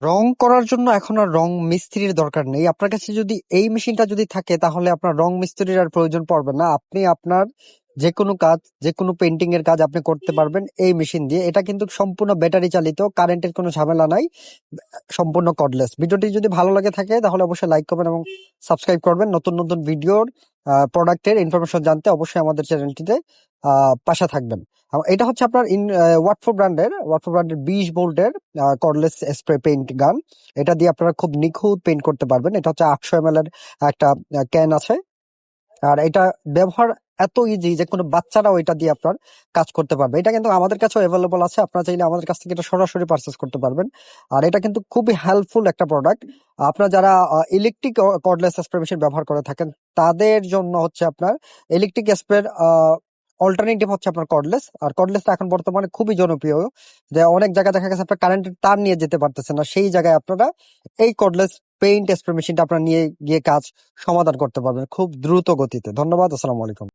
রং করার জন্য এখন আর রং মিস্ত্রির দরকার নেই। আপনার কাছে যদি এই মেশিনটা যদি থাকে তাহলে আপনার রং মিস্ত্রির আর প্রয়োজন পড়বে না। আপনি আপনার যে কোনো কাজ, যে কোনো পেন্টিং এর কাজ আপনি করতে পারবেন এই মেশিন দিয়ে। এটা কিন্তু সম্পূর্ণ ব্যাটারি চালিত, কারেন্টের কোনো ঝামেলা নাই, সম্পূর্ণ কর্ডলেস। ভিডিওটি যদি ভালো লাগে থাকে তাহলে অবশ্যই লাইক করবেন এবং সাবস্ক্রাইব করবেন। নতুন নতুন ভিডিওর প্রোডাক্টের ইনফরমেশন জানতে অবশ্যই আমাদের চ্যানেলটিতে পাশে থাকবেন। এটা হচ্ছে আপনার ওয়াটফো ব্র্যান্ডের 20 ভোল্টের কর্ডলেস স্প্রে পেইন্ট গান। এটা দিয়ে আপনারা খুব নিখুঁত পেইন্ট করতে পারবেন। এটা হচ্ছে 800 ml এর একটা ক্যান আছে। আর এটা ব্যবহার এত ইজি যে কোনো বাচ্চারাও এটা দিয়ে আপনার কাজ করতে পারবে। এটা কিন্তু আমাদের কাছেও অ্যাভেলেবল আছে, আপনারা চাইলে আমাদের কাছ থেকে এটা সরাসরি পারচেস করতে পারবেন। আর এটা কিন্তু খুবই হেল্পফুল একটা প্রোডাক্ট। আপনারা যারা ইলেকট্রিক কর্ডলেস স্প্রে মেশিন ব্যবহার করে থাকেন তাদের জন্য হচ্ছে আপনার ইলেকট্রিক স্প্রের অল্টারনেটিভ হচ্ছে আপনার কর্ডলেস। আর কর্ডলেসটা এখন বর্তমানে খুবই জনপ্রিয়, যে অনেক জায়গায় দেখা গেছে আপনার কারেন্টের তার নিয়ে যেতে পারতেছেন না, সেই জায়গায় আপনারা এই কর্ডলেস পেইন্ট স্প্রে মেশিনটা আপনার নিয়ে গিয়ে কাজ সমাধান করতে পারবেন খুব দ্রুত গতিতে। ধন্যবাদ। আসসালামু আলাইকুম।